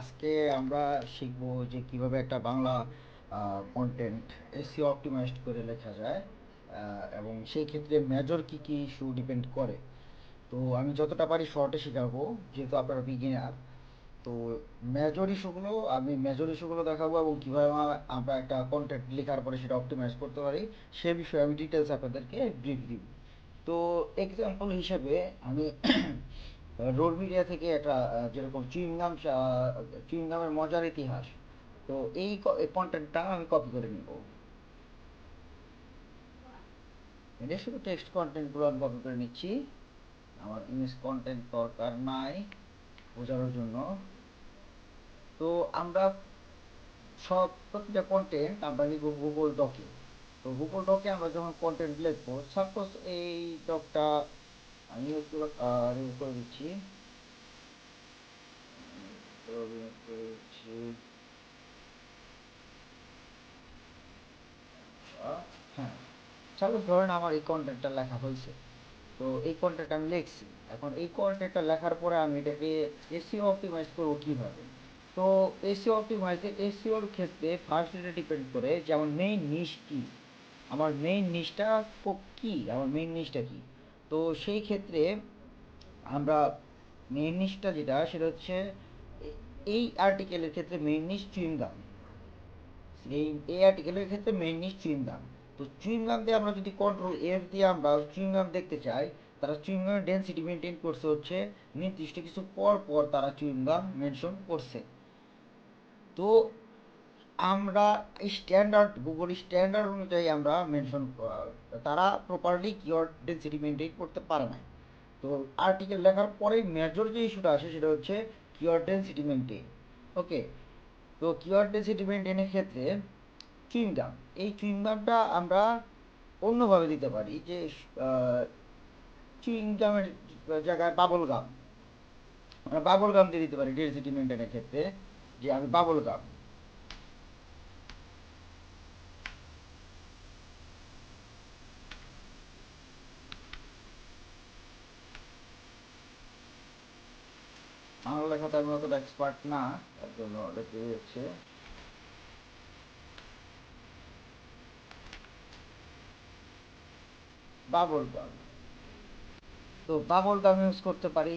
আজকে আমরা শিখবো যে কিভাবে একটা বাংলা কন্টেন্ট এসইও অপটিমাইজড করে লেখা যায়, এবং সেই ক্ষেত্রে মেজর কি কি ইস্যু ডিপেন্ড করে। তো আমি যতটা পারি শর্টে শেখাবো, যেহেতু আপনারা বিগিনার। তো মেজর ইস্যুগুলো দেখাবো এবং কীভাবে আমরা একটা কন্টেন্ট লেখার পরে সেটা অপটিমাইজ করতে পারি সে বিষয়ে আমি ডিটেলস আপনাদেরকে ব্রিফ দিব। তো এক্সাম্পল হিসেবে আমি রোড মিডিয়া থেকে একটা যেরকম চুইংগামের মজার ইতিহাস, তো এই কন্টেন্টটা আমি কপি করে নিব। এটা শুধু টেক্সট কন্টেন্টগুলো আমি কপি করে নিচ্ছি, আমার ইমেজ কন্টেন্ট দরকার নাই বোঝানোর জন্য। তো আমরা প্রতিটা কন্টেন্ট আমরা লিখবো গুগল ডকে। তো গুগল ডকে আমরা যখন কন্টেন্ট লিখবো, সাপোজ এই ডকটা আমি রিভিউ করে দিচ্ছি। হ্যাঁ, সাপোজ ধরেন আমার এই কন্টেন্টটা লেখা হয়েছে। তো এই কন্টেন্ট আমি লিখছি, এখন এই কন্টেন্টটা লেখার পরে আমি এটাকে এসইও অপটিমাইজ করবো কীভাবে। তো এসইওর ক্ষেত্রে ফার্স্ট এটা ডিপেন্ড করে যে আমার মেইন নিশ কী, আমার মেইন নিশটা কী। তো সেই ক্ষেত্রে আমরা মেইন নিশটা যেটা সেটা হচ্ছে এই আর্টিকেলের ক্ষেত্রে মেইন নিশ চুইংগাম। এই আর্টিকেলের ক্ষেত্রে মেইন নিশ চুইংগাম। তো চুইংগাম দিয়ে আমরা যদি কন্ট্রোল এফ দিয়ে আমরা চুইংগাম দেখতে চাই, তারা চুইংগামের ডেন্সিটি মেনটেন করছে হচ্ছে নির্দিষ্ট কিছু পর পর তারা চুইংগাম মেনশন করছে। তো আমরা গুগল স্ট্যান্ডার্ড অনুযায়ী আমরা মেনশন, তারা প্রপারলি কিওয়ার্ড ডেন্সিটি মেনটেন করতে পারে না। তো আর্টিকেল লেখার পরে মেজর যে ইস্যুটা আসে সেটা হচ্ছে কিওয়ার্ড ডেন্সিটি মেনটেন। ওকে, তো কিওয়ার্ড ডেন্সিটি মেনটেনের ক্ষেত্রে চুইংগাম, এই চুইংগামটা আমরা অন্যভাবে দিতে পারি যে চুইংগামের জায়গায় বাবল গাম, আমরা বাবল গাম দিয়ে দিতে পারি ডেন্সিটি মেনটেনের ক্ষেত্রে, যে আমি বাবল গাম। বাংলা লেখাতে আমি অতটা এক্সপার্ট না, তার জন্য লিখে হচ্ছে বাবল গাম। তো বাবল গাম ইউজ করতে পারি।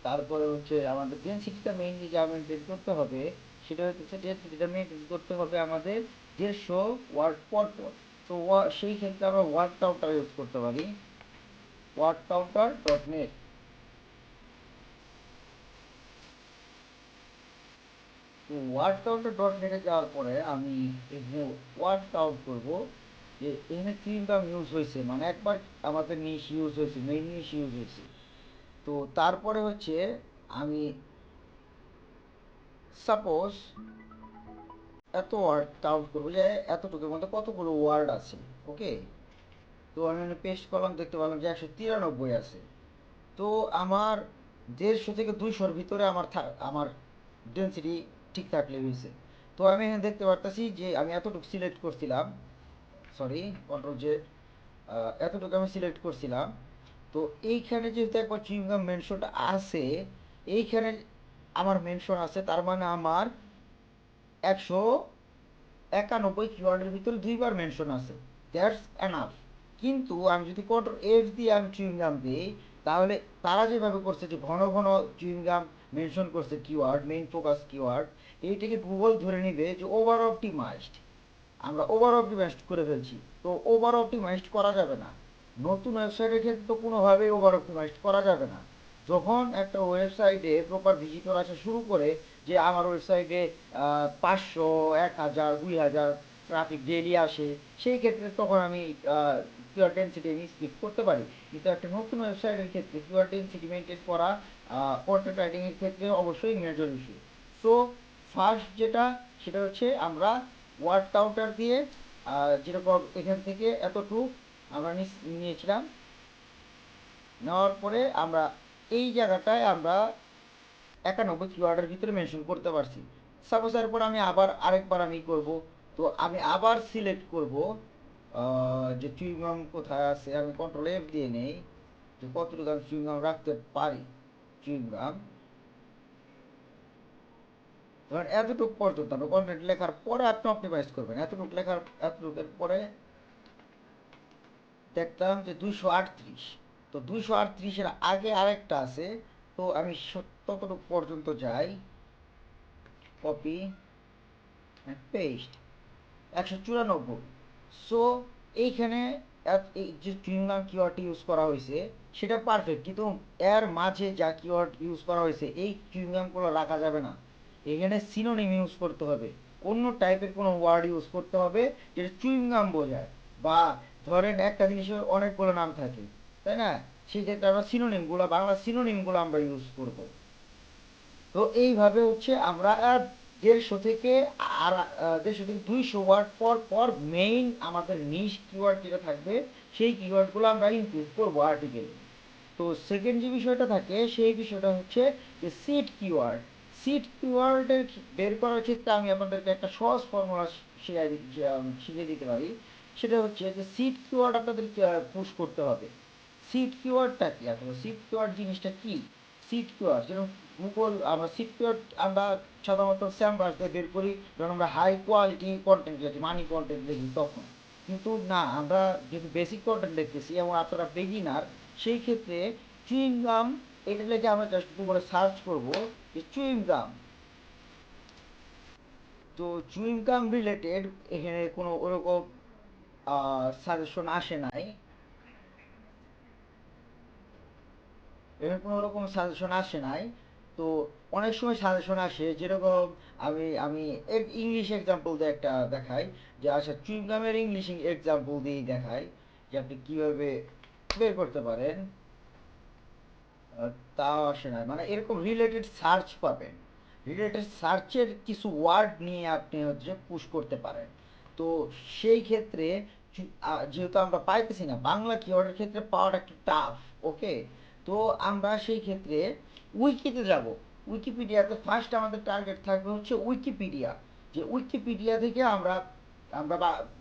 তারপরে হচ্ছে আমাদের ডেন্সিটিটা মেইনলি যা মেনটেন করতে হবে সেটা হচ্ছে ডেন্সিটিটা মেনটেন করতে হবে আমাদের 150 ওয়ার্ড পর পর। তো সেই ক্ষেত্রে আমরা ওয়ার্ড কাউন্টার ইউজ করতে পারি, wordcounter.net। তো wordcounter.net যাওয়ার পরে আমি এখানে ওয়ার্ড কাউন্ট করবো যে এখানে 3 বার ইউজ হয়েছে, মানে একবার আমাদের নিশ ইউজ হয়েছে, মেইন নিশ ইউজ হয়েছে। তো তারপরে হচ্ছে আমি সাপোজ এত ওয়ার্ড কাউন্ট করবো যে এতটুকুর মধ্যে কতগুলো ওয়ার্ড আছে। ওকে, তো আমি পেস্ট করলাম, দেখতে পেলাম যে 193 আছে। তো আমার 150 থেকে 200-র ভিতরে আমার ডেন্সিটি ঠিক থাকলে হয়েছে। তো আমি এখানে দেখতে পারতেছি যে আমি এতটুকু সিলেক্ট করছিলাম, সরি কন্ট্রোল জে, এতটুকু আমি সিলেক্ট করছিলাম। তো এইখানে যেহেতু একবার চুইংগাম মেনশনটা আছে, এইখানে আমার মেনশন আছে, তার মানে আমার 191 কিওয়ার্ডের ভিতরে 2 বার মেনশন আছে, দ্যাটস এনাফ। কিন্তু আমি যদি কন্ট্রোল এফ দিয়ে আমি চুইংগাম দিই, তাহলে তারা যেভাবে করছে যে ঘন ঘন চুইংগাম মেনশন করছে কিওয়ার্ড, মেইন ফোকাস কিওয়ার্ড, এইটাকে গুগল ধরে নিবে যে ওভার অপটিমাইজড, আমরা ওভার অপটিমাইজড করে ফেলছি। তো ওভার অপটিমাইজড করা যাবে না, নতুন ওয়েবসাইটের ক্ষেত্রে তো কোনোভাবেই ওভার অপটিমাইজড করা যাবে না। যখন একটা ওয়েবসাইটে প্রপার ভিজিটর আসা শুরু করে, যে আমার ওয়েবসাইটে 500, 1000, 2000 ট্রাফিক ডেইলি আসে, সেই ক্ষেত্রে তখন আমি কিওয়ার্ড ডেন্সিটি আমি স্কিপ করতে পারি। কিন্তু একটা নতুন ওয়েবসাইটের ক্ষেত্রে কিওয়ার্ড ডেন্সিটি মেনটেন করা কন্টেন্ট রাইটিংয়ের ক্ষেত্রে অবশ্যই মেজর ইস্যু। সো ফার্স্ট যেটা সেটা হচ্ছে আমরা ওয়ার্ড কাউন্টার দিয়ে, যেরকম এখান থেকে এতটুকু আমরা নিয়েছিলাম, নেওয়ার পরে আমরা এই জায়গাটায় আমরা 91 কিওয়ার্ডের ভিতরে মেনশন করতে পারছি। সাপোজ এরপর আমি আবার আরেকবার আমি করব। তো আমি আবার সিলেক্ট করব যে চুইংগাম কোথায় আছে, আমি কন্ট্রোল এফ দিয়ে নেই যে কতটুকু আমি চুইংগাম রাখতে পারি। চুইংগাম এবার এতটুকু পর্যন্ত আপনি কন্টেন্ট লেখার পরে আপনি অপটিমাইজ করবেন, এতটুকুর পরে দেখতাম যে 238। তো 238-এর আগে আরেকটা আছে। তো আমি ততটুকু পর্যন্ত যাই, কপি পেস্ট 194। সো এইখানে এই যে চুইংগাম কিওয়ার্ডটি ইউজ করা হয়েছে সেটা পারফেক্ট, কিন্তু এর মাঝে যা কিওয়ার্ড ইউজ করা হয়েছে এই চুইংগামগুলো রাখা যাবে না। এখানে সিনোনিম ইউজ করতে হবে, অন্য টাইপের কোনো ওয়ার্ড ইউজ করতে হবে যেটা চুইংগাম বোঝায়। বা ধরেন একটা জিনিসের অনেকগুলো নাম থাকে, তাই না? সেই ক্ষেত্রে আমরা সিনোনিমগুলো, বাংলা সিনোনিমগুলো আমরা ইউজ করব। তো এইভাবে হচ্ছে আমরা 150 থেকে 200 ওয়ার্ড পর পর মেইন আমাদের নিশ কিওয়ার্ড যেটা থাকবে সেই কিওয়ার্ডগুলো আমরা ইনক্লুড করবো আর্টিকেলে। তো সেকেন্ড যে বিষয়টা থাকে সেই বিষয়টা হচ্ছে যে সিট কিওয়ার্ড। সিট কিওয়ার্ডের বের করার ক্ষেত্রে আমি আপনাদেরকে একটা সহজ ফর্মুলা শিখিয়ে দিতে পারি। সেটা হচ্ছে যে সিট কিওয়ার্ড আপনাদেরকে পুশ করতে হবে। সিট কিওয়ার্ডটা কি, আসলে সিট কিওয়ার্ড জিনিসটা কি? সিট কিওয়ার্ড যেরকম গুগল, আমরা সিট কিওয়ার্ড আমরা সাধারণত স্যামরাজ দিয়ে বের করি যখন আমরা হাই কোয়ালিটি কন্টেন্ট লিখি, মানি কন্টেন্ট লিখি তখন। কিন্তু না, আমরা যেহেতু বেসিক কন্টেন্ট লিখতেছি এবং আপনারা বেগিনার, সেই ক্ষেত্রে চুইং গাম এটা লিখে আমরা জাস্ট গুগলে সার্চ করব যে চুইং গাম। তো চুইং গাম রিলেটেড এখানে কোনো ওরকম সাজেশন আসে নাই, এখানে কোনো রকম সাজেশন আসে নাই। তো অনেক সময় সাজেশন আসে, যেরকম আমি আমি ইংলিশ এক্সাম্পল দিয়ে একটা দেখাই, যে আচ্ছা চুইংগামের ইংলিশ এক্সাম্পল দিয়েই দেখাই যে আপনি কীভাবে বের করতে পারেন। তাও আসে না, মানে এরকম রিলেটেড সার্চ পাবেন, রিলেটেড সার্চের কিছু ওয়ার্ড নিয়ে আপনি হচ্ছে পুশ করতে পারেন। তো সেই ক্ষেত্রে যেহেতু আমরা পাইতেছি না বাংলা কিওয়ার্ডের ক্ষেত্রে পাওয়াটা একটু টাফ, ওকে। তো আমরা সেই ক্ষেত্রে উইকিতে যাব। উইকিপিডিয়াতে ফার্স্ট আমাদের টার্গেট থাকবে হচ্ছে উইকিপিডিয়া। যে উইকিপিডিয়া থেকে আমরা আমরা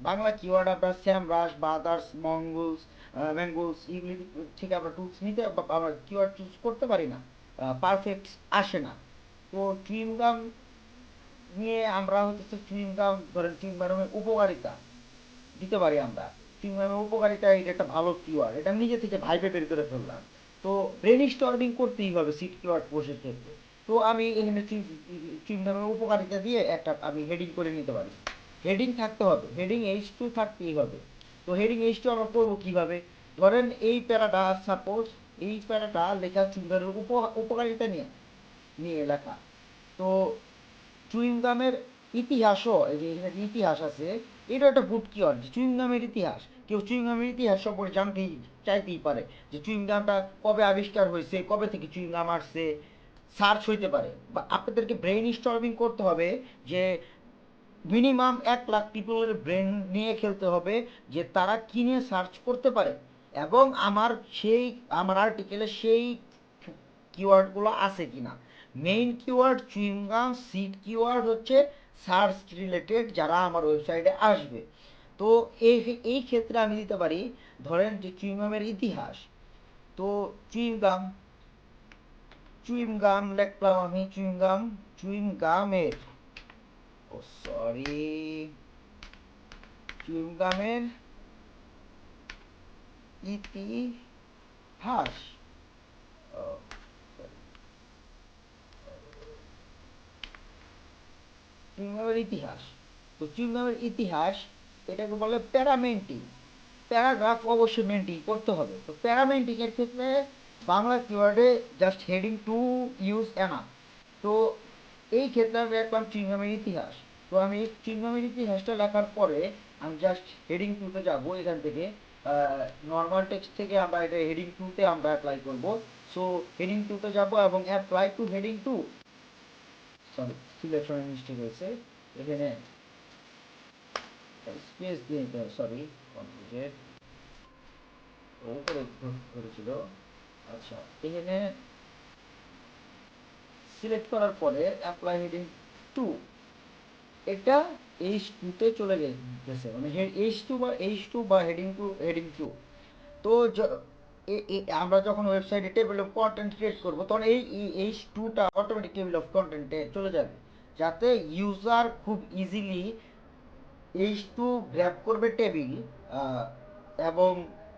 বাংলা কিওয়ার্ড আমরা স্যামরাস বা আদার্স মঙ্গলস ম্যাঙ্গোস এগুলি থেকে আমরা টুলস নিতে আমরা কিওয়ার্ড চুজ করতে পারি না, পারফেক্ট আসে না। তো চুইংগাম নিয়ে আমরা হচ্ছে চুইংগাম, ধরেন চুইংগামের উপকারিতা দিতে পারি আমরা। চুইংগামের উপকারিতা এটা একটা ভালো কিওয়ার্ড, এটা নিজে থেকে ভাইবে বের করে ফেললাম। তো ব্রেন স্টর্মিং করতেই হবে সিট কিওয়ার্ড কোর্সের ক্ষেত্রে। তো আমি এখানে চুইংগামের উপকারিতা দিয়ে একটা আমি হেডিং করে নিতে পারি। হেডিং থাকতে হবে, হেডিং H2 থাকতেই হবে। তো হেডিং H2 আমরা করবো কিভাবে? ধরেন এই প্যারাটা, সাপোজ এই প্যারাটা লেখা চুইংগামের উপকারিতা নিয়ে নিয়ে লেখা। তো চুইংগামের ইতিহাসও, এই যে এখানে যে ইতিহাস আছে, এটা একটা গুড কিওয়ার্ড। চুইংগামের ইতিহাস, কেউ চুইংগামের ইতিহাস সম্পর্কে জানতেই চাইতেই পারে, যে চুইংগামটা কবে আবিষ্কার হয়েছে, কবে থেকে চুইংগাম আসছে, সার্চ হইতে পারে। বা আপনাদেরকে ব্রেইন স্টর্মিং করতে হবে, যে মিনিমাম 1 লাখ পিপলের ব্রেন নিয়ে খেলতে হবে যে তারা কি নিয়ে সার্চ করতে পারে, এবং আমার আর্টিকেলে সেই কিওয়ার্ডগুলো আছে কিনা। Main keyword chewing gum, seed keyword হচ্ছে সার্চ রিলেটেড যারা আমার ওয়েবসাইটে আসবে। তো এই এই ক্ষেত্রে আমি দিতে পারি, ধরেন যে চুইংগামের ইতিহাস। তো চুইংগাম, চুইংগাম লিখলাম আমি, চুইংগাম, চুইংগামের, ও সরি, চুইংগামের ইতিহাস, চুইংগামের ইতিহাস। তো চুইংগামের ইতিহাস এটাকে বলে প্যারামেন্টিং। প্যারাগ্রাফ অবশ্যই মেনটেন করতে হবে। তো প্যারামেন্টিংয়ের ক্ষেত্রে বাংলা কিওয়ার্ডে just heading two use enough. তো এই ক্ষেত্রে আমি রাখলাম চুইংগামের ইতিহাস। তো আমি চুইংগামের ইতিহাসটা লেখার পরে আমি জাস্ট হেডিং টুতে যাবো, এখান থেকে নর্মাল টেক্সট থেকে আমরা এটা হেডিং টুতে আমরা অ্যাপ্লাই করব। সো হেডিং টুতে যাব এবং apply to heading two, sorry সিলেকশনের মিস্টেক হয়েছে, এখানে স্পেস দিয়ে নিতে হবে, সরি কনফিউজেড উপরে করেছিল। আচ্ছা, এখানে সিলেক্ট করার পরে অ্যাপ্লাই হেডিং টু, এটা H2-তে চলে গেছে, মানে H2 বা হেডিং টু। তো আমরা যখন ওয়েবসাইটে টেবিল অফ কন্টেন্ট ক্রিয়েট করবো তখন এই H2টা অটোমেটিক টেবিল অফ কন্টেন্টে চলে যাবে। যাতে ইউজার খুব ইজিলি H2 গ্র্যাব করবে টেবিল, এবং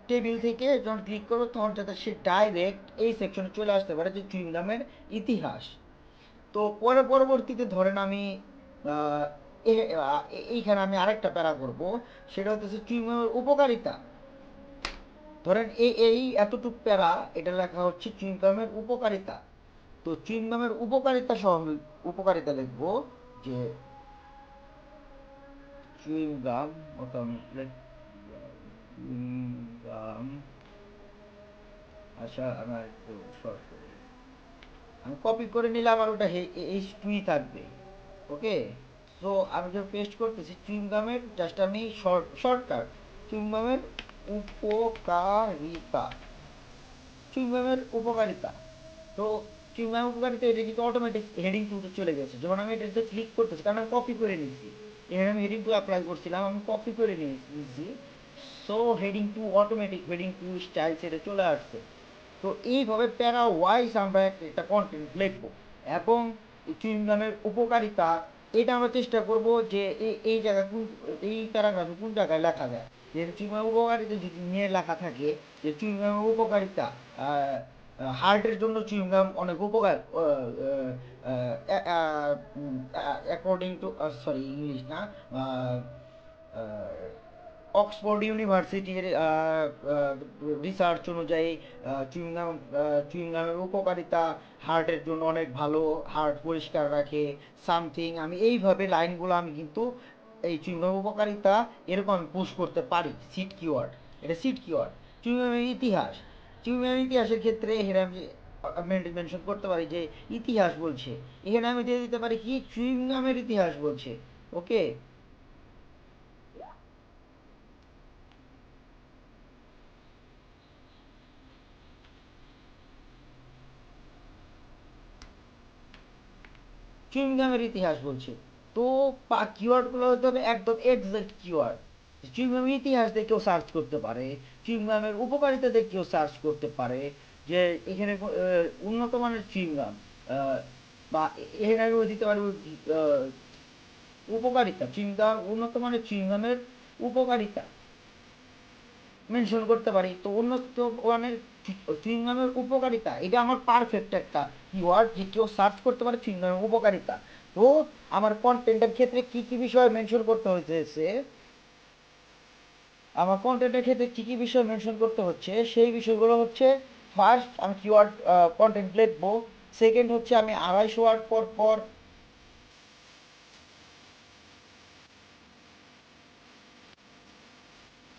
টেবিল থেকে যখন ক্লিক করবে তখন যাতে সে ডাইরেক্ট এই সেকশনে চলে আসতে পারে যে চুইংগামের ইতিহাস। তো পরবর্তীতে ধরেন আমি এইখানে আমি আরেকটা প্যারা করব, সেটা হচ্ছে চুইংগামের উপকারিতা। ধরেন এই এতটুক প্যারা এটা লেখা হচ্ছে চুইংগামের উপকারিতা। তো চুইংগামের উপকারিতা সহ উপকারিতা লিখবো যে চুইংগাম চুইংগাম, আচ্ছা আমি একটু শর্ট করি, আমি কপি করে নিলাম আর ওটা H2 থাকবে। ওকে, সো আমি যখন পেস্ট করতেছি চুইংগামের জাস্ট আমি শর্টকাট চুইংগামের উপকারিতা, চুইংগামের উপকারিতা। তো চুইংগামের উপকারিতা এটা কিন্তু অটোমেটিক হেডিং টুতে চলে গেছে যখন আমি এটাতে ক্লিক করতেছি, কারণ আমি কপি করে নিয়েছি। এখানে আমি হেডিং টু অ্যাপ্লাই করছিলাম, আমি কপি করে নিয়েছি। So heading two automatic heading two style সেটা চলে আসছে। তো এইভাবে প্যারা ওয়াইজ আমরা একটা কন্টেন্ট লিখবো, এবং চুইংগামের উপকারিতা এটা আমরা চেষ্টা করব যে এই জায়গা কোন, এই প্যারাগ্রাফে কোন জায়গায় লেখা যায়। যে চুইংগামের উপকারিতা যদি নিয়ে লেখা থাকে যে চুইংগামের উপকারিতা, হার্টের জন্য চুইংগাম অনেক উপকার, অ্যাকর্ডিং টু, সরি ইংলিশ না, অক্সফোর্ড ইউনিভার্সিটির রিসার্চ অনুযায়ী চুইংগাম, চুইংগামের উপকারিতা হার্টের জন্য অনেক ভালো, হার্ট পরিষ্কার রাখে সামথিং। আমি এইভাবে লাইনগুলো আমি কিন্তু এই চুইংগামের উপকারিতা এরকম আমি পুশ করতে পারি। সিট কিওয়ার্ড, এটা সিট কিওয়ার্ড। চুইংগামের ইতিহাস, চুইংগামের ইতিহাসের ক্ষেত্রে এখানে আমি মেনশন করতে পারি যে ইতিহাস বলছে, এখানে আমি দিয়ে দিতে পারি কি চুইংগামের ইতিহাস বলছে। ওকে, চুইংগামের ইতিহাস বলছে। তো কিওয়ার্ডগুলো হতে হবে একদম এক্সাক্ট কিওয়ার্ড। চুইংগামের ইতিহাস দিয়ে কেউ সার্চ করতে পারে, চুইংগামের উপকারিতা দিয়ে কেউ সার্চ করতে পারে, যে এখানে উন্নত মানের চুইংগাম, বা এখানে আমি দিতে পারবো উপকারিতা, চুইংগাম উন্নত মানের চুইংগামের উপকারিতা মেনশন করতে পারি। তো উন্নত মানের চুইংগামের উপকারিতা এটা আমার পারফেক্ট একটা কিওয়ার্ড যে কেউ সার্চ করতে পারে চুইংগামের উপকারিতা। তো আমার কন্টেন্টের ক্ষেত্রে কি কি বিষয় মেনশন করতে হচ্ছে, আমার কন্টেন্টের ক্ষেত্রে কি কি বিষয় মেনশন করতে হচ্ছে সেই বিষয়গুলো হচ্ছে, ফার্স্ট আমি কিওয়ার্ড কন্টেন্ট লিখবো, সেকেন্ড হচ্ছে আমি 250 ওয়ার্ড পর পর,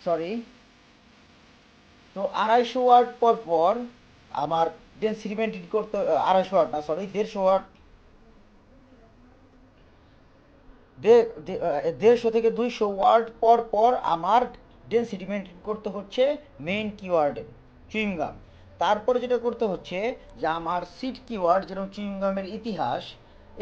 সরি, তো 250 ওয়ার্ড পর পর আমার ডেন্সিটি মেনটেন করতে, 250 ওয়ার্ড না সরি 150 ওয়ার্ড, 150 থেকে 200 ওয়ার্ড পর পর আমার ডেন্সিটি মেনটেন করতে হচ্ছে মেইন কিওয়ার্ডে চুইংগাম। তারপরে যেটা করতে হচ্ছে যে আমার সিট কিওয়ার্ড যেরকম চুইংগামের ইতিহাস,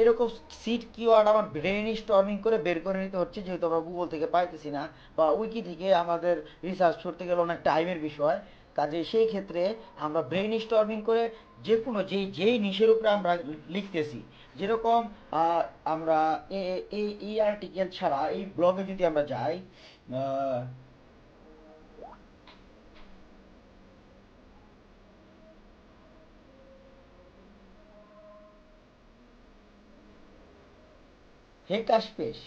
এরকম সিট কিওয়ার্ড আমার ব্রেন স্টর্মিং করে বের করে নিতে হচ্ছে, যেহেতু আমরা গুগল থেকে পাইতেছি না বা উইকি থেকে আমাদের রিসার্চ করতে গেলে অনেক টাইমের বিষয়। কাজে সেই ক্ষেত্রে আমরা ব্রেন স্টর্মিং করে যে কোনো যেই নিশের উপরে আমরা লিখতেছি, যেরকম আমরা এই আর্টিকেল ছাড়া এই ব্লগে যদি আমরা যাই, হেকাশ পেশ,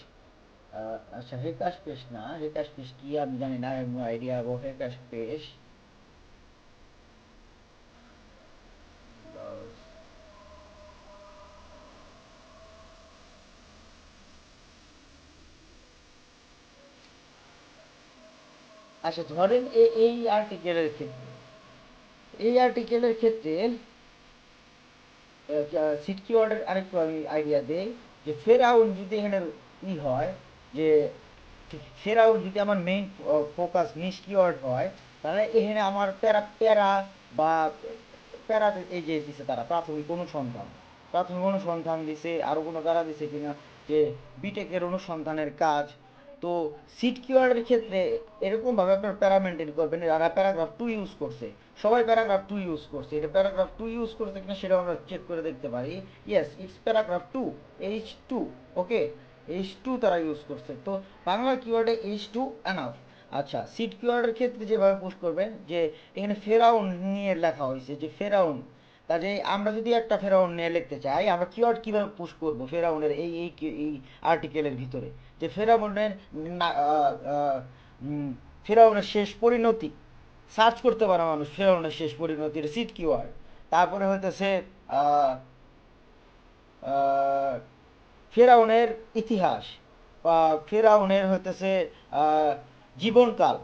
আচ্ছা হেকাশ পেশ না, হেকাশ পেশ কি আমি জানি না, আইডিয়া অফ হেকাশ পেশ। আচ্ছা ধরেন এই আর্টিকেলের ক্ষেত্রে, এই আর্টিকেলের ক্ষেত্রে সিট কিওয়ার্ডের আরেকটু আমি আইডিয়া দেই, যে ফেরাউন যদি এখানে হয়, যে ফেরাউন যদি আমার মেইন ফোকাস নিশ কিওয়ার্ড হয়, তাহলে এখানে আমার প্যারা প্যারা বা প্যারা এই যে দিছে তারা প্রাথমিক অনুসন্ধান, প্রাথমিক অনুসন্ধান দিছে, আরও কোনো প্যারা দিছে কিনা যে বিটেকের অনুসন্ধানের কাজ। তো সিট কিওয়ার্ডের ক্ষেত্রে এরকমভাবে আপনার প্যারা মেনটেন করবেন, যারা প্যারাগ্রাফ টু ইউজ করছে সবাই প্যারাগ্রাফ টু ইউজ করছে, এটা প্যারাগ্রাফ টু ইউজ করছে কিনা সেটাও আমরা চেক করে দেখতে পারি। Yes it's paragraph two, H2, okay, H2 তারা ইউজ করছে। তো বাংলা কিওয়ার্ডে H2 এনাফ। আচ্ছা, সিট কিওয়ার্ডের ক্ষেত্রে যেভাবে পুশ করবেন, যে এখানে ফেরাউন নিয়ে লেখা হয়েছে, যে ফেরাউন, কাজে আমরা যদি একটা ফেরাউন নিয়ে লিখতে চাই, আমরা কিওয়ার্ড কিভাবে পুশ করব ফেরাউনের এই আর্টিকেলের ভিতরে, যে ফেরাউনের ফেরাউনের শেষ পরিণতি সার্চ করতে পারে মানুষ, ফেরাউনের শেষ পরিণতির সিট কিওয়ার্ড। তারপরে হইতেছে আহ আহ, ফেরাউনের ইতিহাস, বা ফেরাউনের হইতেছে আহ, জীবনকাল,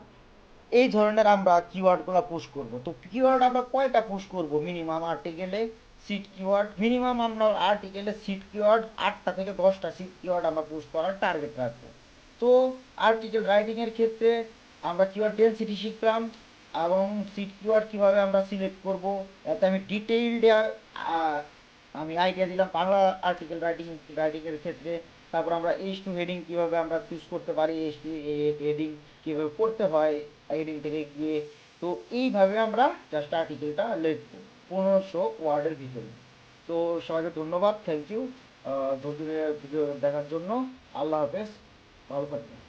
এই ধরনের আমরা কিওয়ার্ডগুলো পুশ করব। তো কিওয়ার্ড আমরা কয়টা পুশ করব মিনিমাম আর্টিকেলে? সিট কিওয়ার্ড মিনিমাম আমরা আর্টিকেলে সিট কিওয়ার্ড 8টা থেকে 10টা সিট কিওয়ার্ড আমরা পুশ করার টার্গেট রাখবো। তো আর্টিকেল রাইটিং এর ক্ষেত্রে আমরা কিওয়ার্ড ডেনসিটি শিখলাম, এবং সিট কিওয়ার্ড কিভাবে আমরা সিলেক্ট করব, এতে আমি ডিটেইলড আমি আইডিয়া দিলাম বাংলা আর্টিকেল রাইটিং এর ক্ষেত্রে। তারপর আমরা H2 হেডিং কিভাবে আমরা চুজ করতে পারি, H2 হেডিং কিভাবে করতে হয় হেডিং থেকে গিয়ে। তো এইভাবে আমরা জাস্ট আর্টিকেলটা লিখবো 1500 ওয়ার্ডের ভিতরে। তো সবাইকে ধন্যবাদ, থ্যাংক ইউ ভিডিও দেখার জন্য। আল্লাহ হাফেজ, ভালো থাকবেন।